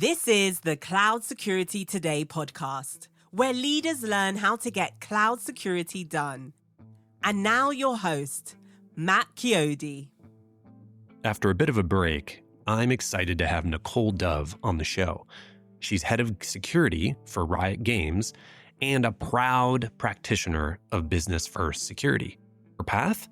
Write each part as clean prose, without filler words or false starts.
This is the Cloud Security Today podcast, where leaders learn how to get cloud security done. And now your host, Matt Chiodi. After a bit of a break, I'm excited to have Nicole Dove on the show. She's head of security for Riot Games and a proud practitioner of business-first security. Her path?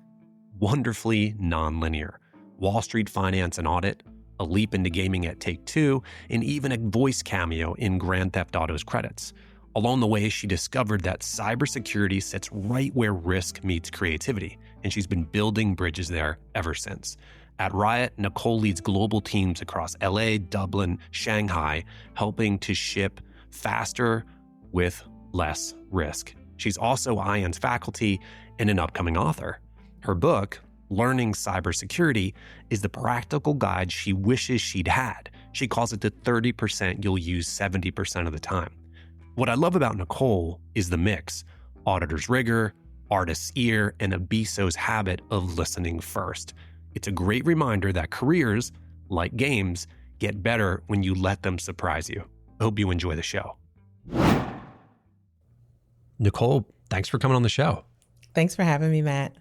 Wonderfully nonlinear. Wall Street finance and audit, a leap into gaming at Take-Two, and even a voice cameo in Grand Theft Auto's credits. Along the way, she discovered that cybersecurity sits right where risk meets creativity, and she's been building bridges there ever since. At Riot, Nicole leads global teams across LA, Dublin, Shanghai, helping to ship faster with less risk. She's also ION's faculty and an upcoming author. Her book, Learning Cybersecurity, is the practical guide she wishes she'd had. She calls it the 30% you'll use 70% of the time. What I love about Nicole is the mix: auditor's rigor, artist's ear, and a BSO's habit of listening first. It's a great reminder that careers, like games, get better when you let them surprise you. I hope you enjoy the show. Nicole, thanks for coming on the show. Thanks for having me, Matt.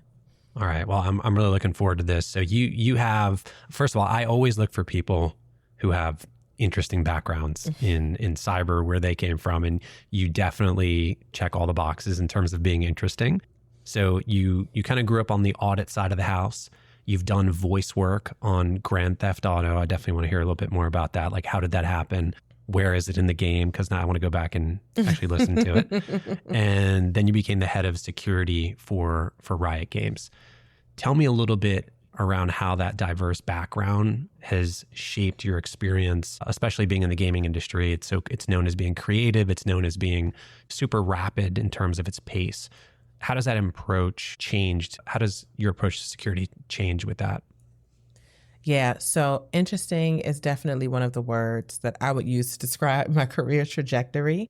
All right. Well, I'm really looking forward to this. So you have, first of all, I always look for people who have interesting backgrounds in cyber, where they came from, and you definitely check all the boxes in terms of being interesting. So you kind of grew up on the audit side of the house. You've done voice work on Grand Theft Auto. I definitely want to hear a little bit more about that. Like, how did that happen? Where is it in the game? Because now I want to go back and actually listen to it. And then you became the head of security for Riot Games. Tell me a little bit around how that diverse background has shaped your experience, especially being in the gaming industry. It's known as being creative. It's known as being super rapid in terms of its pace. How does that approach changed? How does your approach to security change with that? Yeah, so interesting is definitely one of the words that I would use to describe my career trajectory.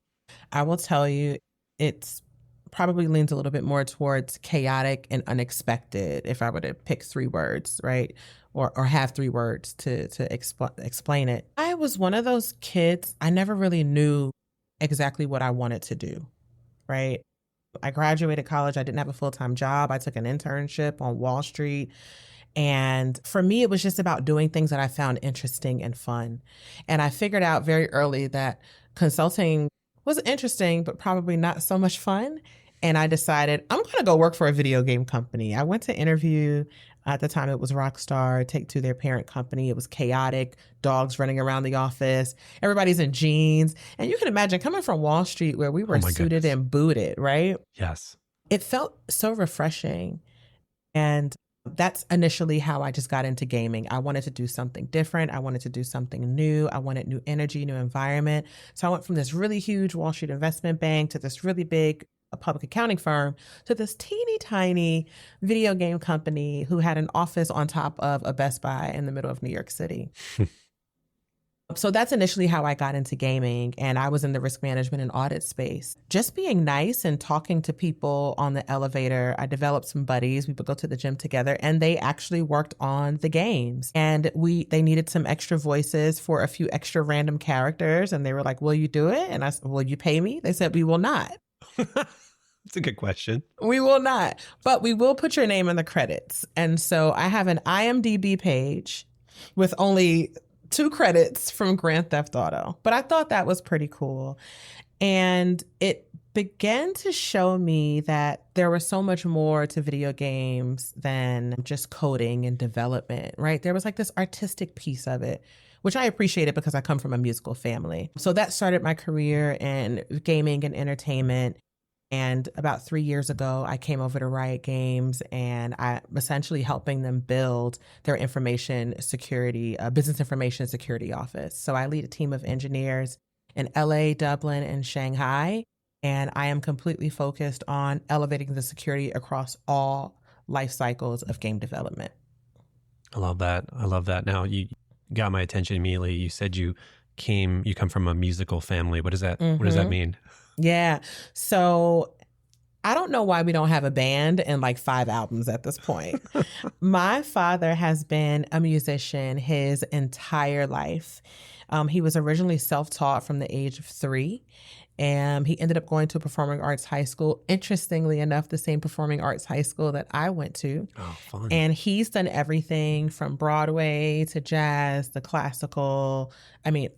I will tell you, it's probably leans a little bit more towards chaotic and unexpected, if I were to pick three words, right? Or have three words to explain it. I was one of those kids, I never really knew exactly what I wanted to do, right? I graduated college, I didn't have a full-time job. I took an internship on Wall Street. And for me, it was just about doing things that I found interesting and fun. And I figured out very early that consulting was interesting, but probably not so much fun. And I decided I'm going to go work for a video game company. I went to interview. At the time, it was Rockstar, Take-Two, their parent company. It was chaotic, dogs running around the office. Everybody's in jeans. And you can imagine coming from Wall Street, where we were suited and booted, right? Yes. It felt so refreshing. And that's initially how I just got into gaming. I wanted to do something different. I wanted to do something new. I wanted new energy, new environment. So I went from this really huge Wall Street investment bank to this really big public accounting firm to this teeny tiny video game company who had an office on top of a Best Buy in the middle of New York City. So that's initially how I got into gaming, and I was in the risk management and audit space. Just being nice and talking to people on the elevator, I developed some buddies. We would go to the gym together, and they actually worked on the games. And they needed some extra voices for a few extra random characters, and they were like, "Will you do it?" And I said, "Will you pay me?" They said, "We will not." That's a good question. We will not, but we will put your name in the credits. And so I have an IMDb page with only 2 credits from Grand Theft Auto, but I thought that was pretty cool. And it began to show me that there was so much more to video games than just coding and development, right? There was like this artistic piece of it, which I appreciated because I come from a musical family. So that started my career in gaming and entertainment. And about 3 years ago, I came over to Riot Games, and I'm essentially helping them build their information security, business information security office. So I lead a team of engineers in LA, Dublin, and Shanghai. And I am completely focused on elevating the security across all life cycles of game development. I love that. Now, you got my attention immediately. You said you come from a musical family. What does that mean? Yeah. So I don't know why we don't have a band and like 5 albums at this point. My father has been a musician his entire life. He was originally self-taught from the age of 3. And he ended up going to a performing arts high school. Interestingly enough, the same performing arts high school that I went to. Oh, fun. And he's done everything from Broadway to jazz, to classical. I mean,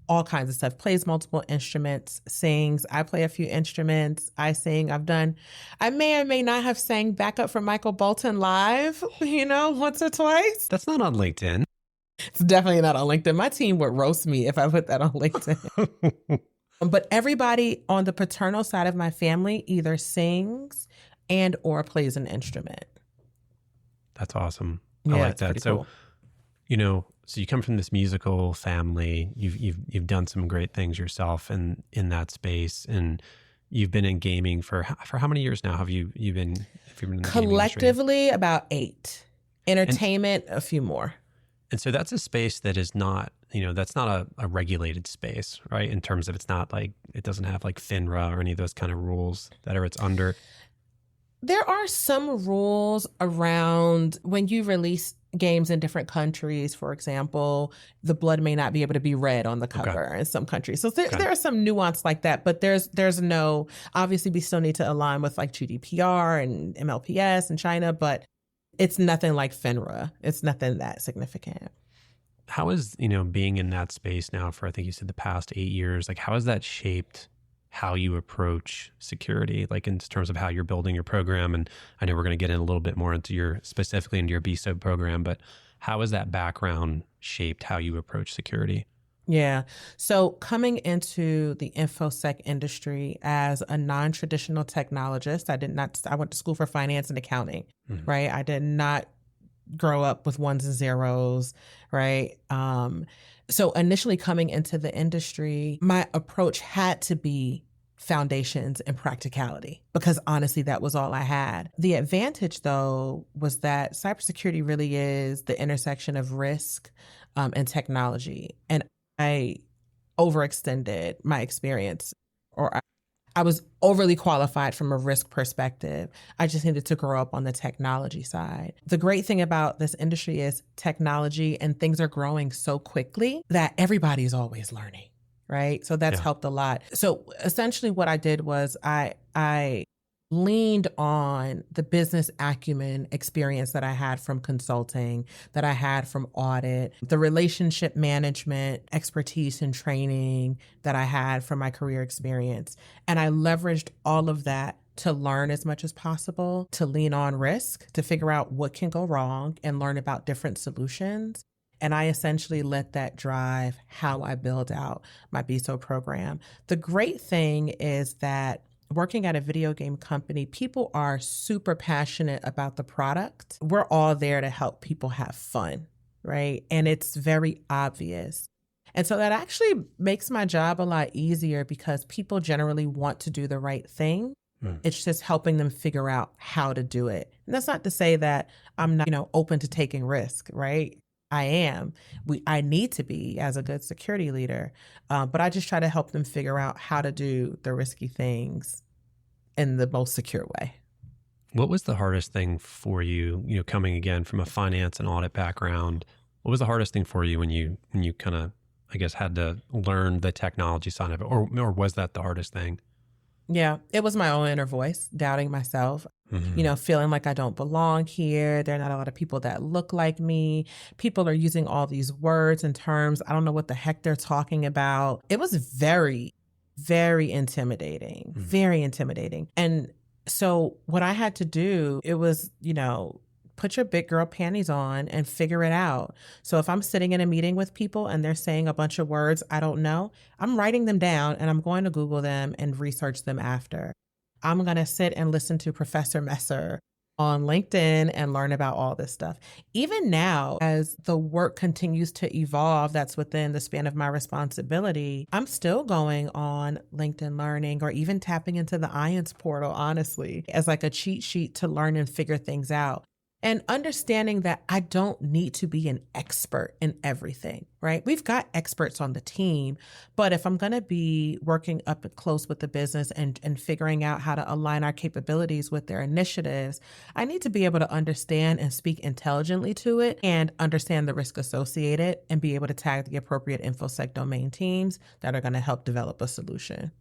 all kinds of stuff. Plays multiple instruments, sings. I play a few instruments. I sing. I may or may not have sang backup for Michael Bolton live, once or twice. That's not on LinkedIn. It's definitely not on LinkedIn. My team would roast me if I put that on LinkedIn. But everybody on the paternal side of my family either sings and or plays an instrument. That's awesome. Yeah, I like it's that. pretty So, cool. So you come from this musical family. You've done some great things yourself in that space, and you've been in gaming for how many years now? Have you been in the gaming industry? Collectively, about 8. Entertainment, a few more. And so that's a space that is not, that's not a regulated space, right? In terms of it's not like, it doesn't have like FINRA or any of those kind of rules that it's under. There are some rules around when you release games in different countries. For example, the blood may not be able to be read on the cover in some countries. So there are some nuance like that, but there's no, obviously we still need to align with like GDPR and MLPS in China, but it's nothing like FINRA. It's nothing that significant. How is, being in that space now for, I think you said the past 8 years, like how has that shaped how you approach security, like in terms of how you're building your program? And I know we're going to get in a little bit more specifically into your BSO program, but how has that background shaped how you approach security? Yeah. So coming into the InfoSec industry as a non-traditional technologist, I went to school for finance and accounting, right? I did not grow up with ones and zeros, right? So initially coming into the industry, my approach had to be foundations and practicality, because honestly, that was all I had. The advantage, though, was that cybersecurity really is the intersection of risk and technology. And I overextended my experience, or I was overly qualified from a risk perspective. I just needed to grow up on the technology side. The great thing about this industry is technology and things are growing so quickly that everybody's always learning, right? So that's helped a lot. So essentially what I did was I leaned on the business acumen experience that I had from consulting, that I had from audit, the relationship management expertise and training that I had from my career experience. And I leveraged all of that to learn as much as possible, to lean on risk, to figure out what can go wrong and learn about different solutions. And I essentially let that drive how I build out my BSO program. The great thing is that working at a video game company, people are super passionate about the product. We're all there to help people have fun, right? And it's very obvious. And so that actually makes my job a lot easier because people generally want to do the right thing. It's just helping them figure out how to do it. And that's not to say that I'm not, open to taking risk, right? I am. I need to be as a good security leader, but I just try to help them figure out how to do the risky things in the most secure way. What was the hardest thing for you, coming again from a finance and audit background? What was the hardest thing for you when you kind of, I guess, had to learn the technology side of it, or was that the hardest thing? Yeah, it was my own inner voice, doubting myself, feeling like I don't belong here. There are not a lot of people that look like me. People are using all these words and terms. I don't know what the heck they're talking about. It was very, very intimidating, very intimidating. And so what I had to do, it was, put your big girl panties on and figure it out. So if I'm sitting in a meeting with people and they're saying a bunch of words I don't know, I'm writing them down and I'm going to Google them and research them after. I'm going to sit and listen to Professor Messer on LinkedIn and learn about all this stuff. Even now, as the work continues to evolve, that's within the span of my responsibility, I'm still going on LinkedIn Learning or even tapping into the IANS portal, honestly, as like a cheat sheet to learn and figure things out. And understanding that I don't need to be an expert in everything, right? We've got experts on the team, but if I'm going to be working up close with the business and figuring out how to align our capabilities with their initiatives, I need to be able to understand and speak intelligently to it and understand the risk associated and be able to tag the appropriate InfoSec domain teams that are going to help develop a solution.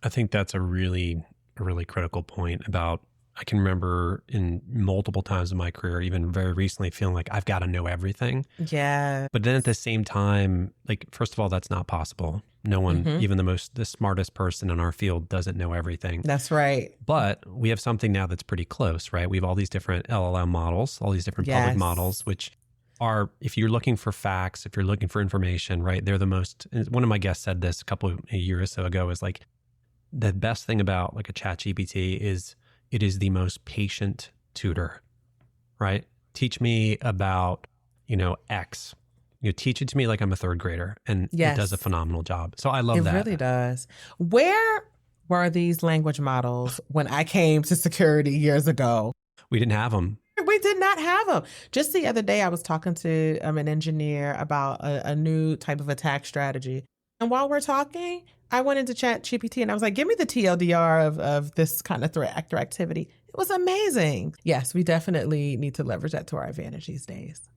I think that's a really critical point about, I can remember in multiple times in my career, even very recently, feeling like I've got to know everything. Yeah. But then at the same time, like, first of all, that's not possible. No one, even the smartest person in our field doesn't know everything. That's right. But we have something now that's pretty close, right? We have all these different LLM models, all these different public models, which are, if you're looking for facts, if you're looking for information, right? They're the most, one of my guests said this a year or so ago, is like, the best thing about like a ChatGPT is it is the most patient tutor, right? Teach me about, X. Teach it to me like I'm a third grader, and it does a phenomenal job. So I love that. It really does. Where were these language models when I came to security years ago? We didn't have them. We did not have them. Just the other day, I was talking to an engineer about a new type of attack strategy. And while we're talking, I went into ChatGPT and I was like, give me the TLDR of this kind of threat actor activity. It was amazing. Yes, we definitely need to leverage that to our advantage these days.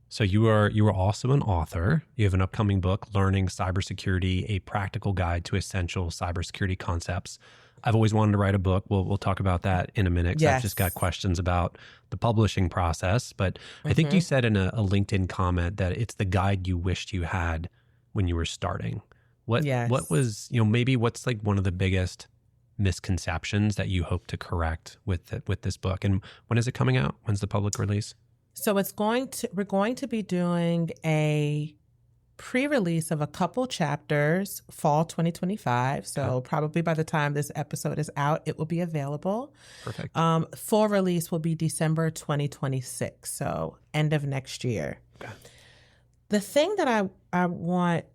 So you are also an author. You have an upcoming book, Learning Cybersecurity, a Practical Guide to Essential Cybersecurity Concepts. I've always wanted to write a book. We'll talk about that in a minute. Yes. I've just got questions about the publishing process. But I think you said in a LinkedIn comment that it's the guide you wished you had when you were starting. What was, maybe what's like one of the biggest misconceptions that you hope to correct with this book? And when is it coming out? When's the public release? So we're going to be doing a pre-release of a couple chapters, fall 2025. So probably by the time this episode is out, it will be available. Perfect. Full release will be December 2026. So end of next year. Okay. The thing that I want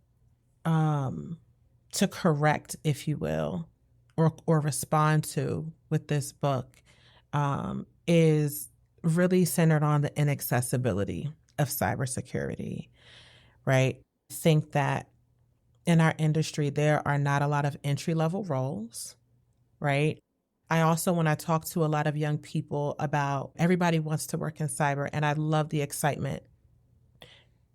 to correct, if you will, or respond to with this book is really centered on the inaccessibility of cybersecurity, right? I think that in our industry, there are not a lot of entry-level roles, right? I also, when I talk to a lot of young people about everybody wants to work in cyber, and I love the excitement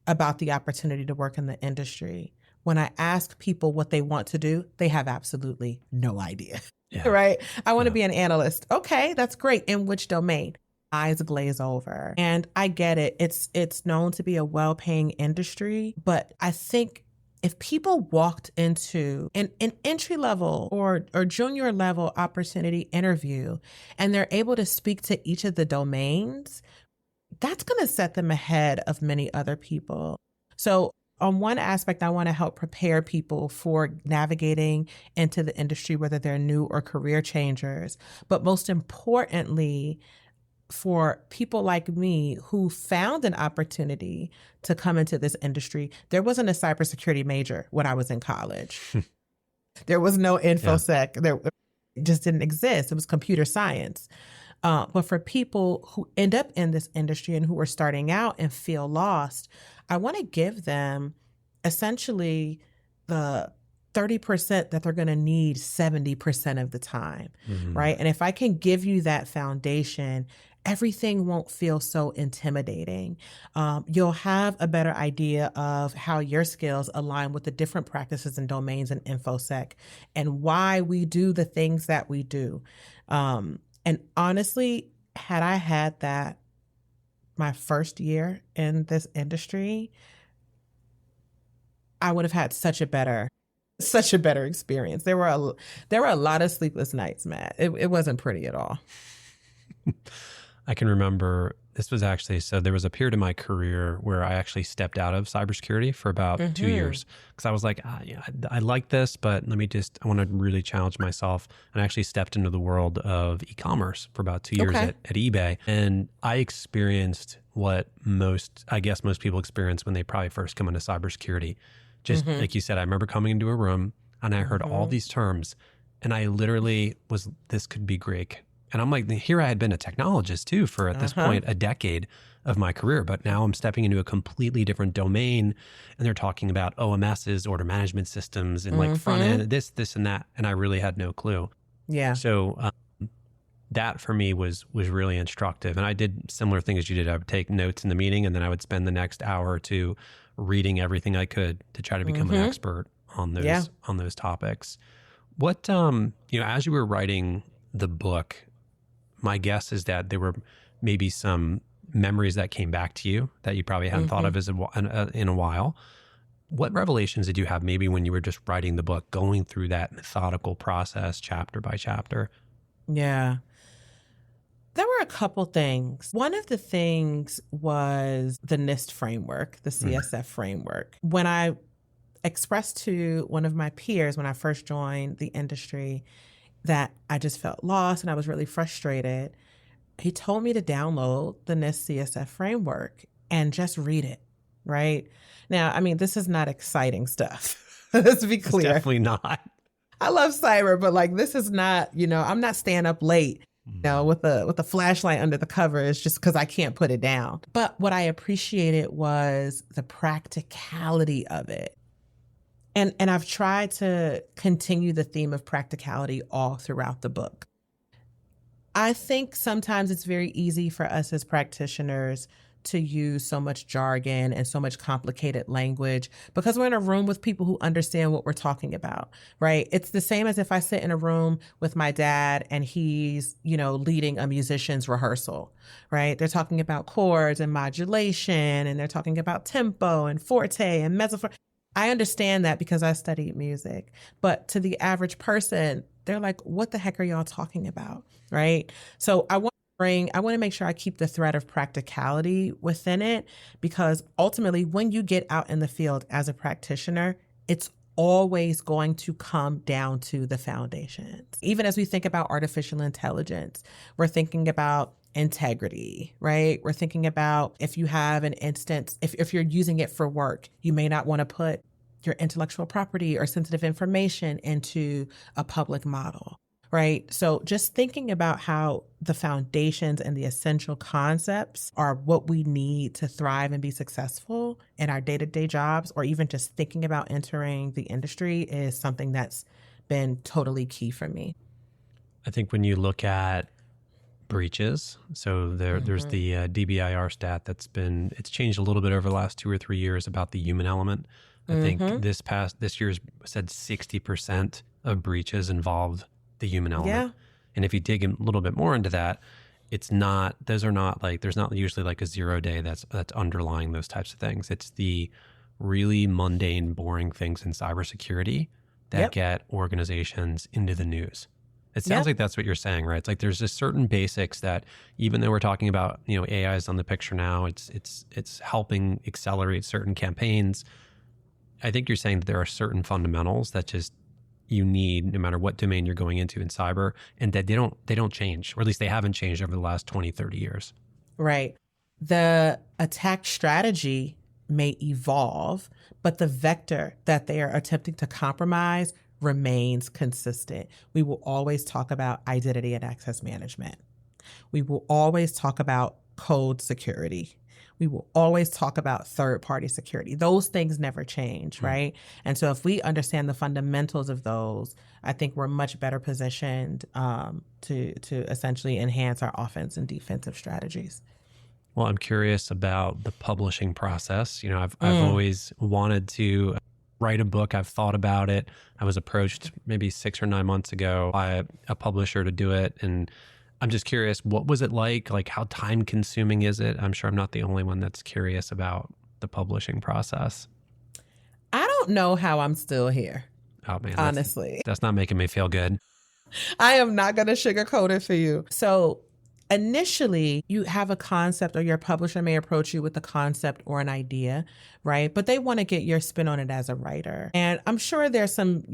about the opportunity to work in the industry. When I ask people what they want to do, they have absolutely no idea, right? I want to be an analyst. Okay, that's great. In which domain? Eyes glaze over. And I get it. It's known to be a well-paying industry, but I think if people walked into an entry-level or junior level opportunity interview and they're able to speak to each of the domains, that's going to set them ahead of many other people. So on one aspect, I want to help prepare people for navigating into the industry, whether they're new or career changers. But most importantly, for people like me who found an opportunity to come into this industry, there wasn't a cybersecurity major when I was in college. There was no InfoSec. There it just didn't exist. It was computer science. But for people who end up in this industry and who are starting out and feel lost, I want to give them essentially the 30% that they're going to need 70% of the time, right? And if I can give you that foundation, everything won't feel so intimidating. You'll have a better idea of how your skills align with the different practices and domains in InfoSec and why we do the things that we do. And honestly, had I had that my first year in this industry, I would have had such a better experience. There were a lot of sleepless nights, Matt. It wasn't pretty at all. I can remember this was actually, so there was a period in my career where I actually stepped out of cybersecurity for about 2 years because I was like, I like this, but I want to really challenge myself. And I actually stepped into the world of e-commerce for about 2 years at eBay. And I experienced what most people experience when they probably first come into cybersecurity. Just like you said, I remember coming into a room and I heard all these terms and I literally was, this could be Greek. And I'm like, here I had been a technologist too for at this point, a decade of my career, but now I'm stepping into a completely different domain and they're talking about OMSs, order management systems, and like front end, this and that. And I really had no clue. Yeah. So that for me was really instructive. And I did similar things as you did. I would take notes in the meeting and then I would spend the next hour or two reading everything I could to try to become an expert on those topics. What, as you were writing the book, my guess is that there were maybe some memories that came back to you that you probably hadn't thought of in a while. What revelations did you have maybe when you were just writing the book, going through that methodical process chapter by chapter? Yeah. There were a couple things. One of the things was the NIST framework, the CSF framework. When I expressed to one of my peers when I first joined the industry that I just felt lost and I was really frustrated, he told me to download the NIST CSF framework and just read it, right? Now, I mean, this is not exciting stuff. Let's be clear. It's definitely not. I love cyber, but like this is not, I'm not staying up late, with a flashlight under the covers just because I can't put it down. But what I appreciated was the practicality of it. And I've tried to continue the theme of practicality all throughout the book. I think sometimes it's very easy for us as practitioners to use so much jargon and so much complicated language because we're in a room with people who understand what we're talking about, right? It's the same as if I sit in a room with my dad and he's, leading a musician's rehearsal, right? They're talking about chords and modulation and they're talking about tempo and forte and mezzo. I understand that because I studied music, but to the average person, they're like, what the heck are y'all talking about, right? So I want to make sure I keep the thread of practicality within it because ultimately when you get out in the field as a practitioner, it's always going to come down to the foundations. Even as we think about artificial intelligence, we're thinking about integrity, right? We're thinking about if you have an instance, if you're using it for work, you may not want to put your intellectual property or sensitive information into a public model, right? So just thinking about how the foundations and the essential concepts are what we need to thrive and be successful in our day-to-day jobs, or even just thinking about entering the industry is something that's been totally key for me. I think when you look at breaches, so there's the DBIR stat it's changed a little bit over the last 2 or 3 years about the human element. I think this year's said 60% of breaches involved the human element. Yeah. And if you dig a little bit more into that, there's not usually like a 0 day that's underlying those types of things. It's the really mundane, boring things in cybersecurity that get organizations into the news. It sounds like that's what you're saying, right? It's like there's just certain basics that even though we're talking about, AI is on the picture now, it's helping accelerate certain campaigns. I think you're saying that there are certain fundamentals that just you need no matter what domain you're going into in cyber, and that they don't change, or at least they haven't changed over the last 20, 30 years. Right. The attack strategy may evolve, but the vector that they are attempting to compromise remains consistent. We will always talk about identity and access management. We will always talk about code security. We will always talk about third-party security. Those things never change, right? And so if we understand the fundamentals of those, I think we're much better positioned to essentially enhance our offense and defensive strategies. Well, I'm curious about the publishing process. I've always wanted to write a book. I've thought about it. I was approached maybe 6 or 9 months ago by a publisher to do it. And I'm just curious, what was it like? Like, how time consuming is it? I'm sure I'm not the only one that's curious about the publishing process. I don't know how I'm still here. Oh man, honestly, that's not making me feel good. I am not going to sugarcoat it for you. So initially, you have a concept, or your publisher may approach you with a concept or an idea, right? But they want to get your spin on it as a writer. And I'm sure there's some,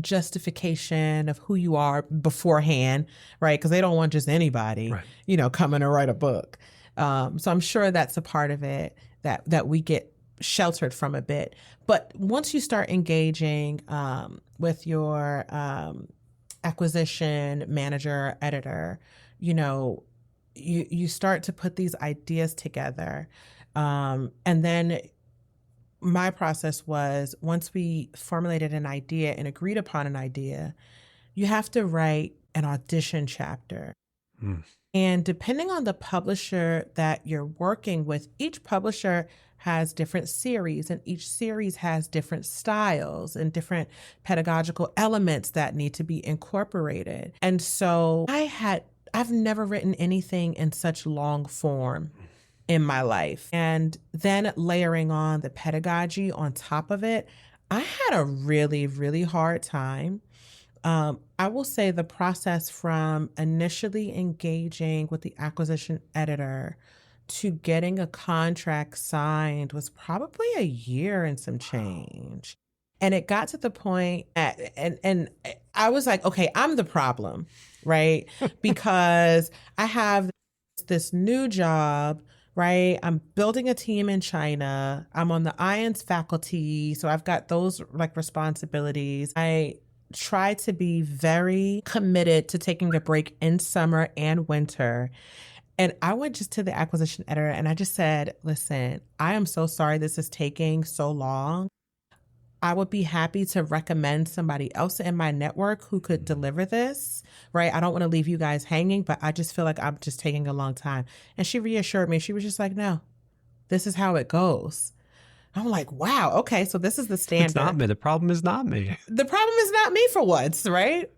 justification of who you are beforehand, right? Because they don't want just anybody, coming to write a book. So I'm sure that's a part of it that we get sheltered from a bit. But once you start engaging with your acquisition manager, editor, you know, you start to put these ideas together. And then my process was, once we formulated an idea and agreed upon an idea, you have to write an audition chapter. And depending on the publisher that you're working with, each publisher has different series, and each series has different styles and different pedagogical elements that need to be incorporated. And so I've never written anything in such long form in my life. And then layering on the pedagogy on top of it, I had a really, really hard time. I will say the process from initially engaging with the acquisition editor to getting a contract signed was probably a year and some change. And it got to the point and I was like, okay, I'm the problem, right? Because I have this new job, right? I'm building a team in China. I'm on the IANS faculty. So I've got those like responsibilities. I try to be very committed to taking a break in summer and winter. And I went just to the acquisition editor and I just said, listen, I am so sorry this is taking so long. I would be happy to recommend somebody else in my network who could deliver this, right? I don't want to leave you guys hanging, but I just feel like I'm just taking a long time. And she reassured me. She was just like, no, this is how it goes. I'm like, wow, okay, so this is the standard. It's not me. The problem is not me. The problem is not me for once, right?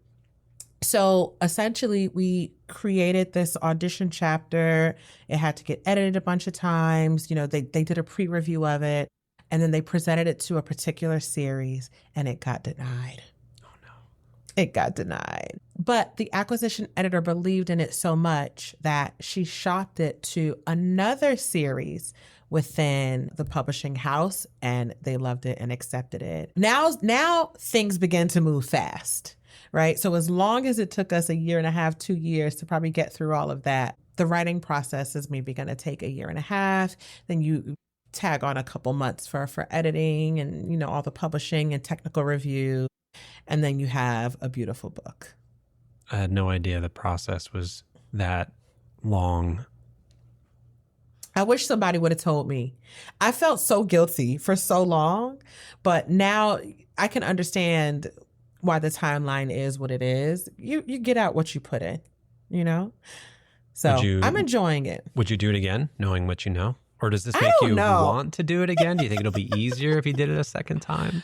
So essentially, we created this audition chapter. It had to get edited a bunch of times. You know, they did a pre-review of it, and then they presented it to a particular series, and it got denied. Oh, no. It got denied. But the acquisition editor believed in it so much that she shopped it to another series within the publishing house, and they loved it and accepted it. Now things begin to move fast, right? So as long as it took us a year and a half, 2 years to probably get through all of that, the writing process is maybe going to take a year and a half. Then you tag on a couple months for editing and, you know, all the publishing and technical review. And then you have a beautiful book. I had no idea the process was that long. I wish somebody would have told me. I felt so guilty for so long, but now I can understand why the timeline is what it is. You get out what you put in, you know? So I'm enjoying it. Would you do it again, knowing what you know? Or does this make you want to do it again? Do you think it'll be easier if you did it a second time?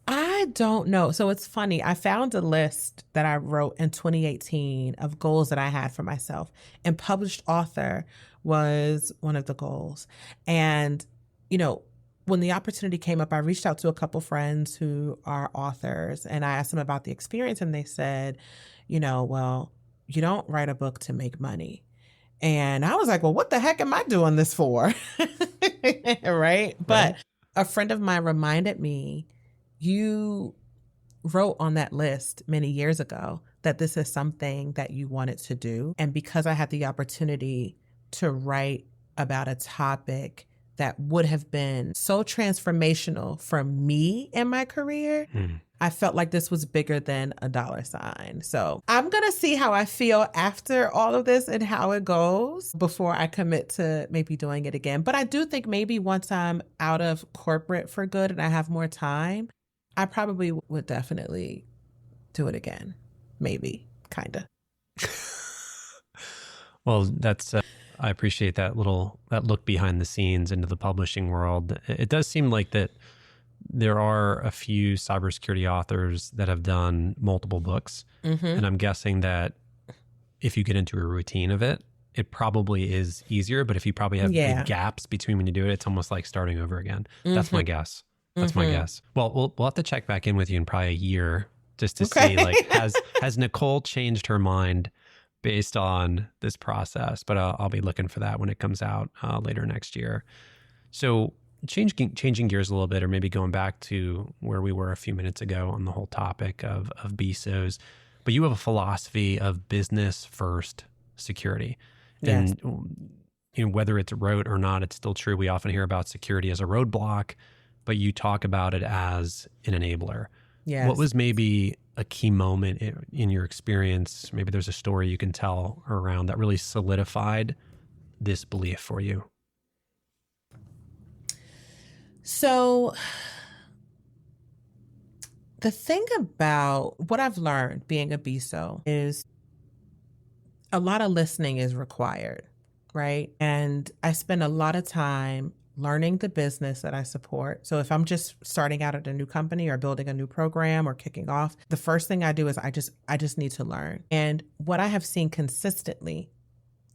I don't know. So it's funny. I found a list that I wrote in 2018 of goals that I had for myself, and published author was one of the goals. And, you know, when the opportunity came up, I reached out to a couple friends who are authors, and I asked them about the experience, and they said, you know, well, you don't write a book to make money. And I was like, well, what the heck am I doing this for? Right? But a friend of mine reminded me, you wrote on that list many years ago that this is something that you wanted to do. And because I had the opportunity to write about a topic that would have been so transformational for me in my career, I felt like this was bigger than a dollar sign. So I'm going to see how I feel after all of this and how it goes before I commit to maybe doing it again. But I do think maybe once I'm out of corporate for good and I have more time, I probably would definitely do it again. Maybe, kind of. Well, that's... I appreciate that look behind the scenes into the publishing world. It does seem like that there are a few cybersecurity authors that have done multiple books. Mm-hmm. And I'm guessing that if you get into a routine of it, it probably is easier. But if you probably have big gaps between when you do it, it's almost like starting over again. Mm-hmm. That's my guess. That's my guess. Well, we'll have to check back in with you in probably a year just to see, like, has Nicole changed her mind based on this process? But I'll be looking for that when it comes out later next year. So changing gears a little bit, or maybe going back to where we were a few minutes ago on the whole topic of BSOs, but you have a philosophy of business first security. Yes. And you know, whether it's rote or not, it's still true. We often hear about security as a roadblock, but you talk about it as an enabler. Yes. What was maybe a key moment in your experience? Maybe there's a story you can tell around that really solidified this belief for you. So the thing about what I've learned being a BSO is a lot of listening is required, right? And I spend a lot of time learning the business that I support. So if I'm just starting out at a new company or building a new program or kicking off, the first thing I do is I just need to learn. And what I have seen consistently,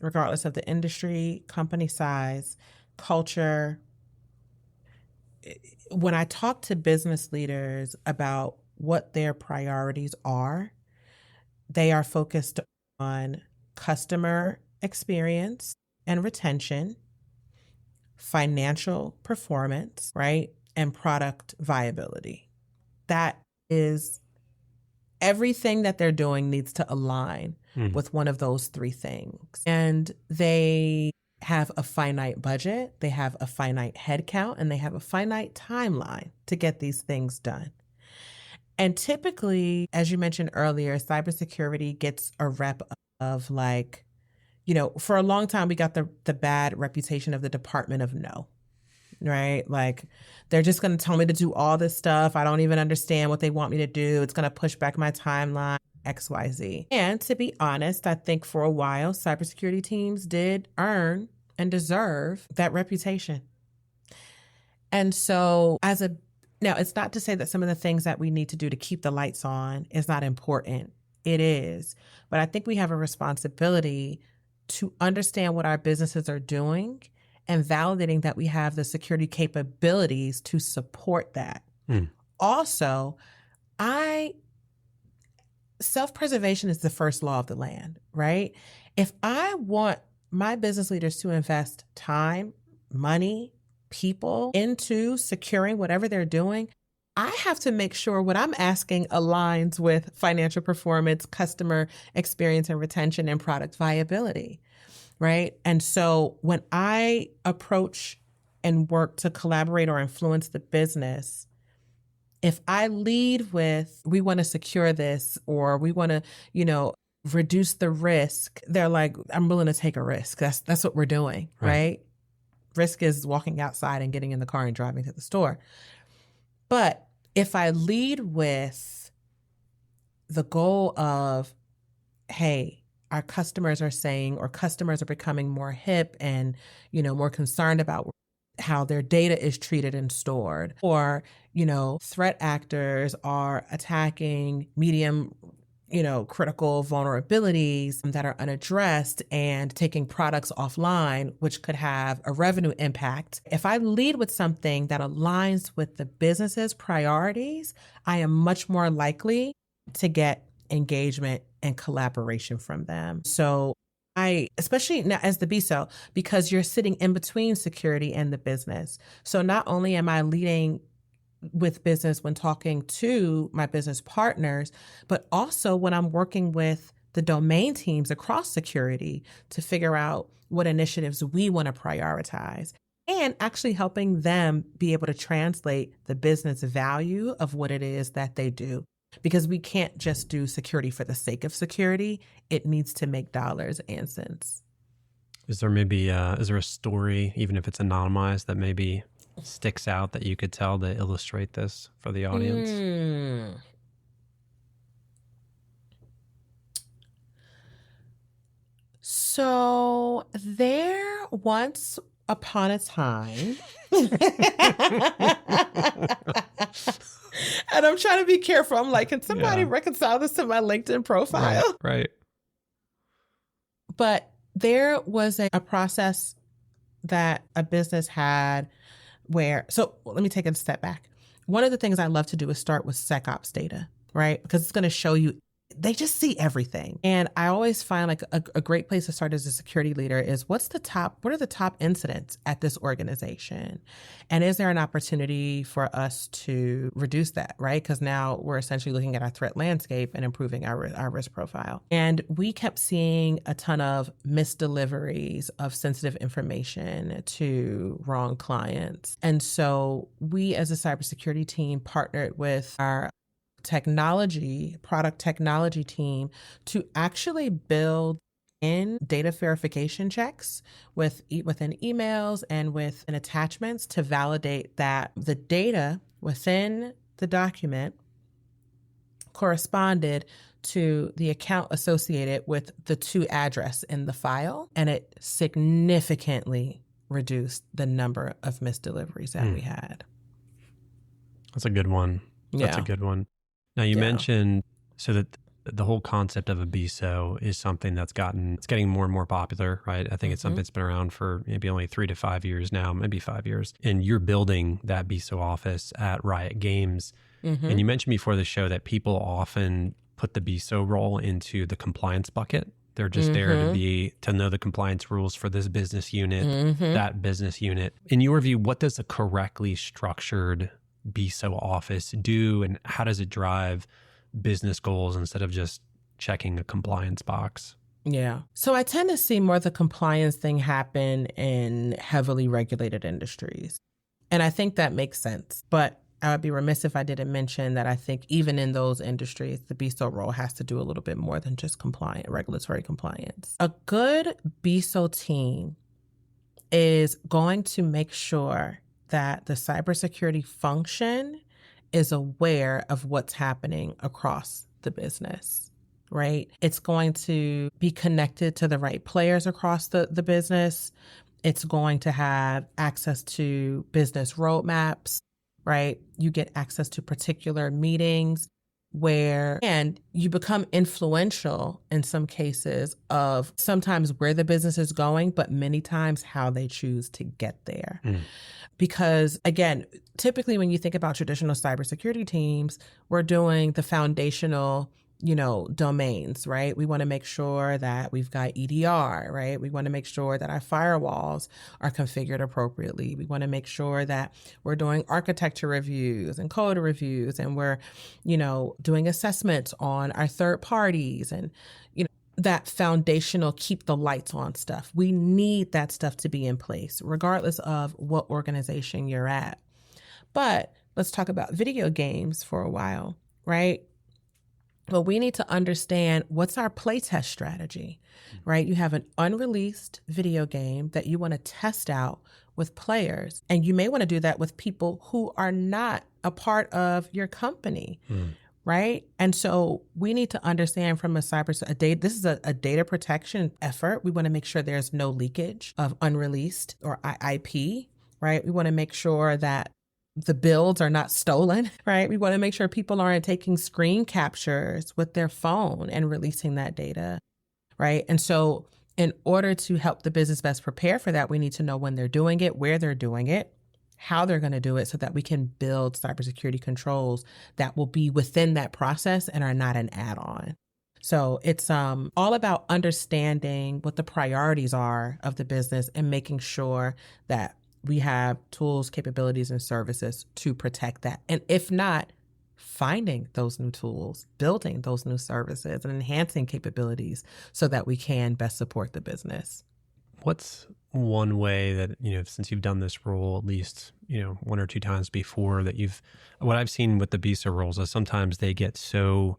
regardless of the industry, company size, culture, when I talk to business leaders about what their priorities are, they are focused on customer experience and retention, financial performance, right? And product viability. That is everything that they're doing needs to align with one of those three things. And they have a finite budget, they have a finite headcount, and they have a finite timeline to get these things done. And typically, as you mentioned earlier, cybersecurity gets a rep of like, for a long time, we got the bad reputation of the Department of No, right? Like, they're just going to tell me to do all this stuff. I don't even understand what they want me to do. It's going to push back my timeline, XYZ. And to be honest, I think for a while, cybersecurity teams did earn and deserve that reputation. And so now, it's not to say that some of the things that we need to do to keep the lights on is not important. It is. But I think we have a responsibility to understand what our businesses are doing and validating that we have the security capabilities to support that. Also, self-preservation is the first law of the land, right? If I want my business leaders to invest time, money, people into securing whatever they're doing, I have to make sure what I'm asking aligns with financial performance, customer experience and retention, and product viability, right? And so when I approach and work to collaborate or influence the business, if I lead with, we want to secure this, or we want to, reduce the risk, they're like, I'm willing to take a risk. That's what we're doing, right? Risk is walking outside and getting in the car and driving to the store. But if I lead with the goal of, hey, our customers are saying, or customers are becoming more hip and, more concerned about how their data is treated and stored, or, threat actors are attacking medium, critical vulnerabilities that are unaddressed and taking products offline, which could have a revenue impact. If I lead with something that aligns with the business's priorities, I am much more likely to get engagement and collaboration from them. So especially now as the BSO, because you're sitting in between security and the business. So not only am I leading with business when talking to my business partners, but also when I'm working with the domain teams across security to figure out what initiatives we want to prioritize, and actually helping them be able to translate the business value of what it is that they do. Because we can't just do security for the sake of security. It needs to make dollars and cents. Is there a story, even if it's anonymized, that maybe sticks out that you could tell to illustrate this for the audience? So there once upon a time, and I'm trying to be careful. I'm like, can somebody reconcile this to my LinkedIn profile? Right. But there was a process that a business had so let me take a step back. One of the things I love to do is start with SecOps data, right? Because it's going to show you, they just see everything. And I always find like a great place to start as a security leader is what are the top incidents at this organization? And is there an opportunity for us to reduce that, right? Because now we're essentially looking at our threat landscape and improving our risk profile. And we kept seeing a ton of misdeliveries of sensitive information to wrong clients. And so we as a cybersecurity team partnered with our product technology team to actually build in data verification checks within emails and within attachments to validate that the data within the document corresponded to the account associated with the to address in the file. And it significantly reduced the number of missed deliveries that we had. That's a good one. That's a good one. Now you mentioned so that the whole concept of a BISO is something it's getting more and more popular, right? I think it's something that's been around for maybe only 3 to 5 years now, maybe 5 years. And you're building that BISO office at Riot Games. And you mentioned before the show that people often put the BISO role into the compliance bucket. They're just there to know the compliance rules for this business unit, that business unit. In your view, what does a correctly structured BISO office do, and how does it drive business goals instead of just checking a compliance box? Yeah. So I tend to see more the compliance thing happen in heavily regulated industries. And I think that makes sense. But I would be remiss if I didn't mention that I think even in those industries, the BISO role has to do a little bit more than just regulatory compliance. A good BISO team is going to make sure that the cybersecurity function is aware of what's happening across the business, right? It's going to be connected to the right players across the business. It's going to have access to business roadmaps, right? You get access to particular meetings and you become influential in some cases of sometimes where the business is going, but many times how they choose to get there. Because again, typically when you think about traditional cybersecurity teams, we're doing the foundational, domains, right? We want to make sure that we've got EDR, right? We want to make sure that our firewalls are configured appropriately. We want to make sure that we're doing architecture reviews and code reviews, and we're, doing assessments on our third parties and, that foundational keep the lights on stuff. We need that stuff to be in place, regardless of what organization you're at. But let's talk about video games for a while, right? Well, we need to understand what's our playtest strategy, right? You have an unreleased video game that you want to test out with players, and you may want to do that with people who are not a part of your company. Right? And so we need to understand from this is a data protection effort. We want to make sure there's no leakage of unreleased or IP, right? We want to make sure that the builds are not stolen, right? We want to make sure people aren't taking screen captures with their phone and releasing that data, right? And so in order to help the business best prepare for that, we need to know when they're doing it, where they're doing it, how they're going to do it, so that we can build cybersecurity controls that will be within that process and are not an add-on. So it's all about understanding what the priorities are of the business and making sure that we have tools, capabilities, and services to protect that. And if not, finding those new tools, building those new services, and enhancing capabilities so that we can best support the business. What's one way that, since you've done this role at least, 1 or 2 times before, what I've seen with the BISA roles is sometimes they get so,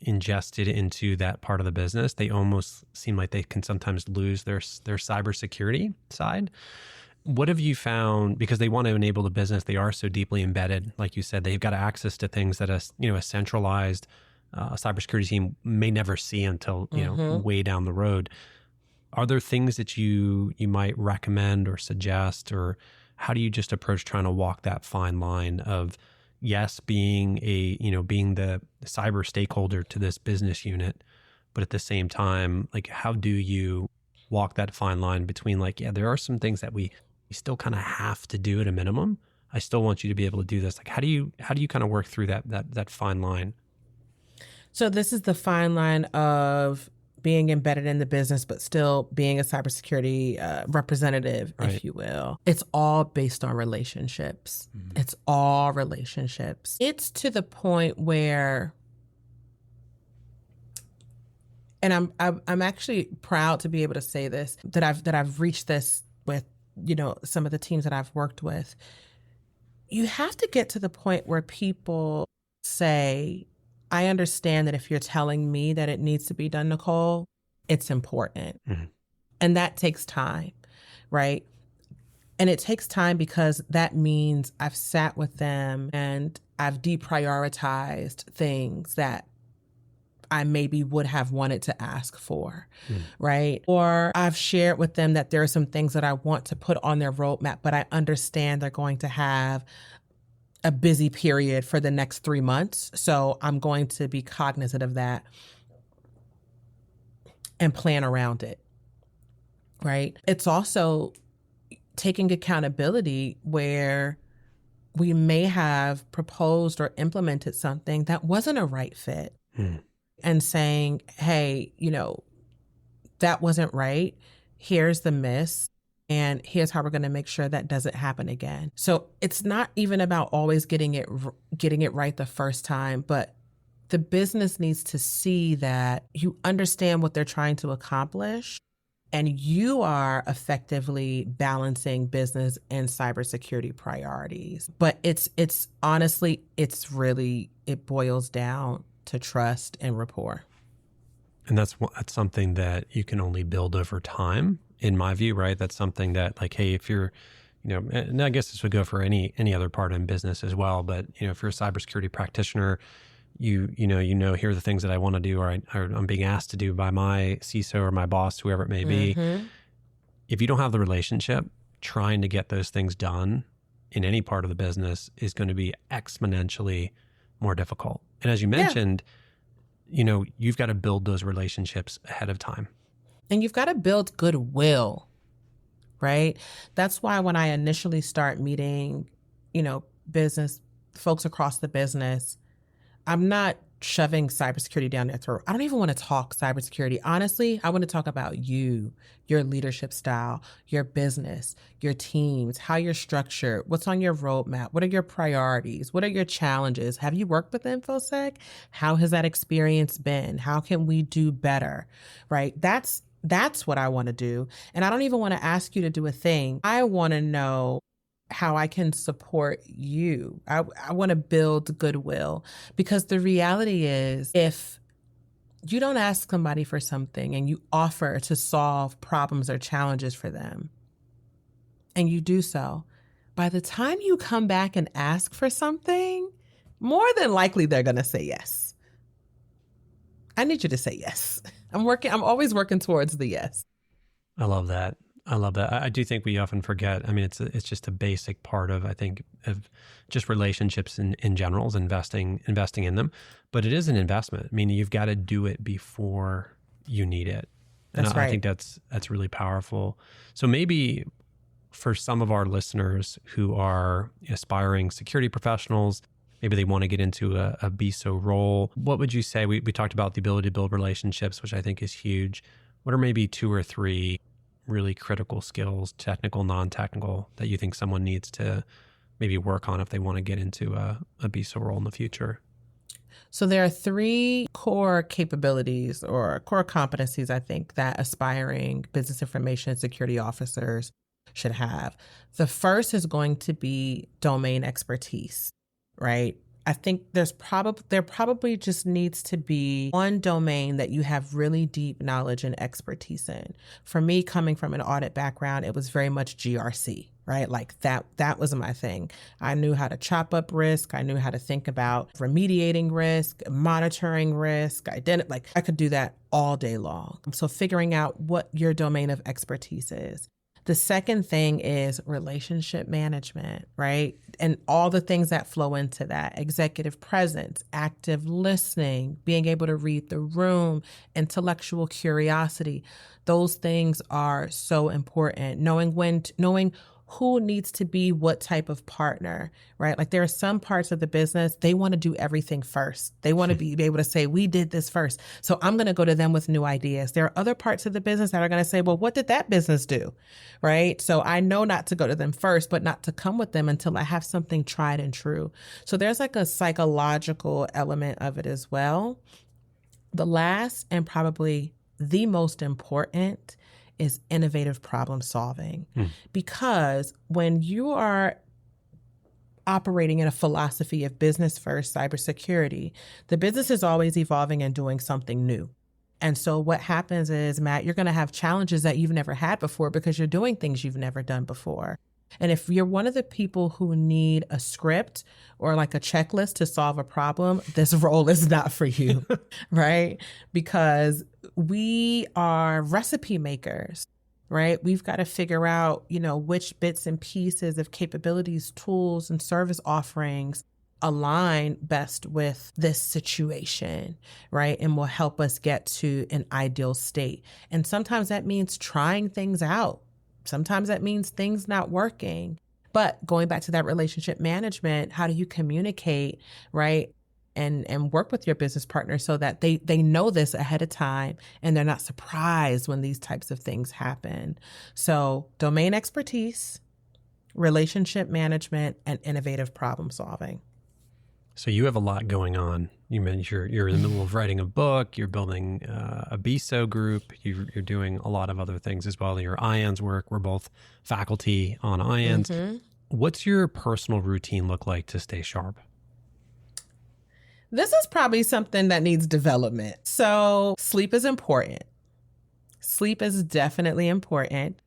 ingested into that part of the business. They almost seem like they can sometimes lose their cybersecurity side. What have you found? Because they want to enable the business. They are so deeply embedded. Like you said, they've got access to things that a centralized cybersecurity team may never see until, way down the road. Are there things that you might recommend or suggest, or how do you just approach trying to walk that fine line of, yes, being the cyber stakeholder to this business unit, but at the same time, like, how do you walk that fine line between there are some things that we still kind of have to do at a minimum. I still want you to be able to do this. Like, how do you kind of work through that fine line? So this is the fine line of being embedded in the business, but still being a cybersecurity representative, right, if you will. It's all based on relationships. It's all relationships. It's to the point where, and I'm actually proud to be able to say this, that I've reached this with, some of the teams that I've worked with. you have to get to the point where people say, I understand that if you're telling me that it needs to be done, Nicole, it's important. Mm-hmm. And that takes time, right? And it takes time because that means I've sat with them and I've deprioritized things that I maybe would have wanted to ask for, right? Or I've shared with them that there are some things that I want to put on their roadmap, but I understand they're going to have a busy period for the next 3 months. So I'm going to be cognizant of that and plan around it, right? It's also taking accountability where we may have proposed or implemented something that wasn't a right fit. And saying, hey, that wasn't right. Here's the miss. And here's how we're going to make sure that doesn't happen again. So it's not even about always getting it right the first time, but the business needs to see that you understand what they're trying to accomplish and you are effectively balancing business and cybersecurity priorities. But it's honestly, it boils down to trust and rapport. And that's something that you can only build over time, in my view, right? That's something that, like, hey, if you're, and I guess this would go for any other part in business as well, but, if you're a cybersecurity practitioner, here are the things that I want to do or I'm being asked to do by my CISO or my boss, whoever it may be. Mm-hmm. If you don't have the relationship, trying to get those things done in any part of the business is going to be exponentially more difficult. And as you mentioned, you've got to build those relationships ahead of time. And you've got to build goodwill, right? That's why when I initially start meeting, business folks across the business, I'm not shoving cybersecurity down their throat. I don't even want to talk cybersecurity. Honestly, I want to talk about you, your leadership style, your business, your teams, how you're structured, what's on your roadmap, what are your priorities, what are your challenges? Have you worked with InfoSec? How has that experience been? How can we do better, right? That's what I want to do. And I don't even want to ask you to do a thing. I want to know how I can support you. I want to build goodwill because the reality is if you don't ask somebody for something and you offer to solve problems or challenges for them and you do so, by the time you come back and ask for something, more than likely they're going to say yes. I need you to say yes. I'm always working towards the yes. I love that. I do think we often forget. I mean, it's just a basic part of, I think, of just relationships in general, is investing in them. But it is an investment. I mean, you've got to do it before you need it. And That's right. I think that's really powerful. So maybe for some of our listeners who are aspiring security professionals, maybe they want to get into a BISO role, what would you say? We talked about the ability to build relationships, which I think is huge. What are maybe 2 or 3 really critical skills, technical, non-technical, that you think someone needs to maybe work on if they want to get into a BISO role in the future? So there are 3 core capabilities or core competencies, I think, that aspiring business information security officers should have. The first is going to be domain expertise, right? I think there probably just needs to be one domain that you have really deep knowledge and expertise in. For me, coming from an audit background, it was very much GRC, right? Like that was my thing. I knew how to chop up risk. I knew how to think about remediating risk, monitoring risk, like I could do that all day long. So figuring out what your domain of expertise is. The second thing is relationship management, right? And all the things that flow into that: executive presence, active listening, being able to read the room, intellectual curiosity. Those things are so important. Knowing who needs to be what type of partner, right? Like there are some parts of the business, they want to do everything first. They want to be able to say, we did this first, so I'm going to go to them with new ideas. There are other parts of the business that are going to say, well, what did that business do, right? So I know not to go to them first, but not to come with them until I have something tried and true. So there's like a psychological element of it as well. The last and probably the most important is innovative problem solving. Because when you are operating in a philosophy of business first, cybersecurity, the business is always evolving and doing something new. And so what happens is, Matt, you're going to have challenges that you've never had before because you're doing things you've never done before. And if you're one of the people who need a script or like a checklist to solve a problem, this role is not for you, right? Because we are recipe makers, right? We've got to figure out, which bits and pieces of capabilities, tools, and service offerings align best with this situation, right? And will help us get to an ideal state. And sometimes that means trying things out. Sometimes that means things not working. But going back to that relationship management, how do you communicate, right? And work with your business partner so that they know this ahead of time and they're not surprised when these types of things happen. So domain expertise, relationship management, and innovative problem solving. So you have a lot going on. You mentioned you're in the middle of writing a book, you're building a BISO group, you're doing a lot of other things as well. Your IANS work, we're both faculty on IANS. Mm-hmm. What's your personal routine look like to stay sharp? This is probably something that needs development. So sleep is important. Sleep is definitely important.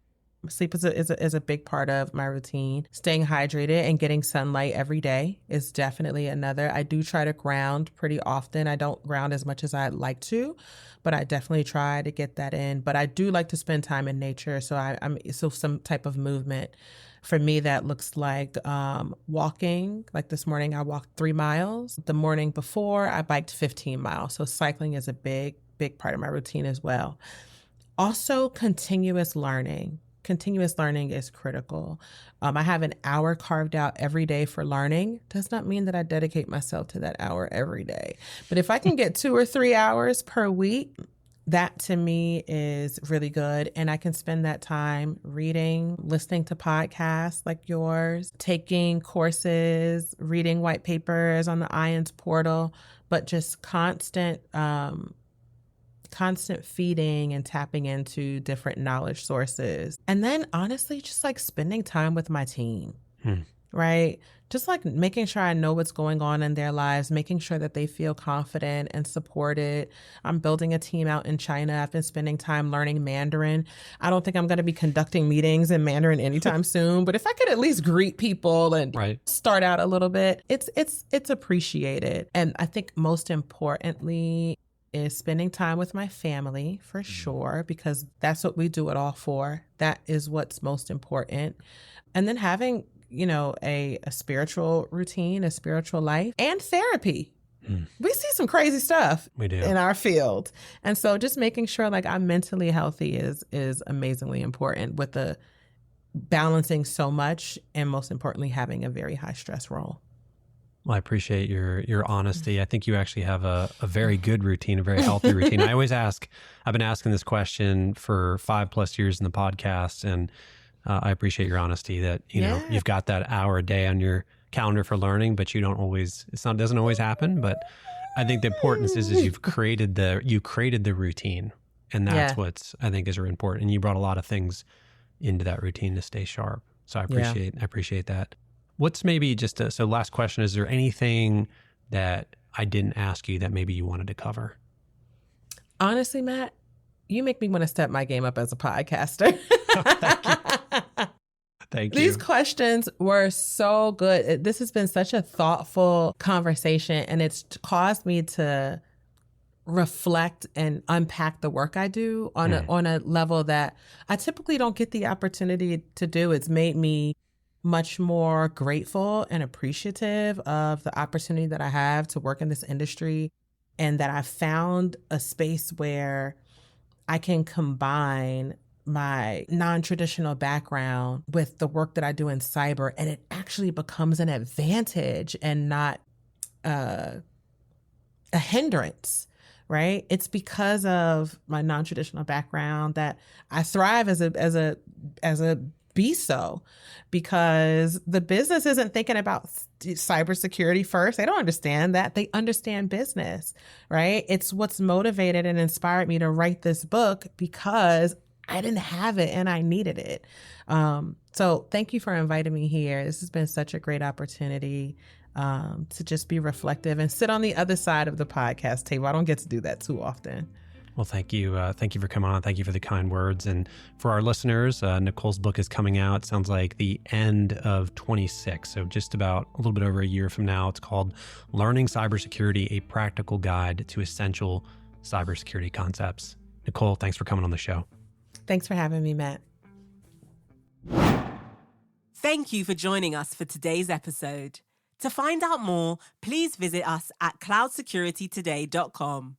Sleep is a big part of my routine. Staying hydrated and getting sunlight every day is definitely another. I do try to ground pretty often. I don't ground as much as I'd like to, but I definitely try to get that in. But I do like to spend time in nature. So some type of movement. For me, that looks like walking. Like this morning, I walked 3 miles. The morning before, I biked 15 miles. So cycling is a big part of my routine as well. Also, continuous learning. Continuous learning is critical. I have an hour carved out every day for learning. Does not mean that I dedicate myself to that hour every day. But if I can get 2 or 3 hours per week, that to me is really good. And I can spend that time reading, listening to podcasts like yours, taking courses, reading white papers on the IANS portal, but just constant feeding and tapping into different knowledge sources. And then honestly, just like spending time with my team, right? Just like making sure I know what's going on in their lives, making sure that they feel confident and supported. I'm building a team out in China. I've been spending time learning Mandarin. I don't think I'm going to be conducting meetings in Mandarin anytime soon, but if I could at least greet people and start out a little bit, it's appreciated. And I think most importantly, is spending time with my family for sure, because that's what we do it all for. That is what's most important. And then having, a spiritual routine, a spiritual life, and therapy. We see some crazy stuff in our field. And so just making sure like I'm mentally healthy is amazingly important with the balancing so much and most importantly, having a very high stress role. Well, I appreciate your honesty. I think you actually have a very good routine, a very healthy routine. I always ask, I've been asking this question for 5+ years in the podcast, and I appreciate your honesty that, know, you've got that hour a day on your calendar for learning, but you don't always, doesn't always happen. But I think the importance is you created the routine, and that's what's, I think, is really important. And you brought a lot of things into that routine to stay sharp. So I appreciate that. What's maybe just so last question, is there anything that I didn't ask you that maybe you wanted to cover? Honestly, Matt, you make me want to step my game up as a podcaster. Thank you. These questions were so good. This has been such a thoughtful conversation, and it's caused me to reflect and unpack the work I do on a level that I typically don't get the opportunity to do. It's made me much more grateful and appreciative of the opportunity that I have to work in this industry, and that I found a space where I can combine my non-traditional background with the work that I do in cyber, and it actually becomes an advantage and not a hindrance, right? It's because of my non-traditional background that I thrive as a BISO, because the business isn't thinking about cybersecurity first. They don't understand that. They understand business, right? It's what's motivated and inspired me to write this book, because I didn't have it and I needed it. So thank you for inviting me here. This has been such a great opportunity to just be reflective and sit on the other side of the podcast table. I don't get to do that too often. Well, thank you. Thank you for coming on. Thank you for the kind words. And for our listeners, Nicole's book is coming out. It sounds like the end of 26. So just about a little bit over a year from now. It's called Learning Cybersecurity, a Practical Guide to Essential Cybersecurity Concepts. Nicole, thanks for coming on the show. Thanks for having me, Matt. Thank you for joining us for today's episode. To find out more, please visit us at cloudsecuritytoday.com.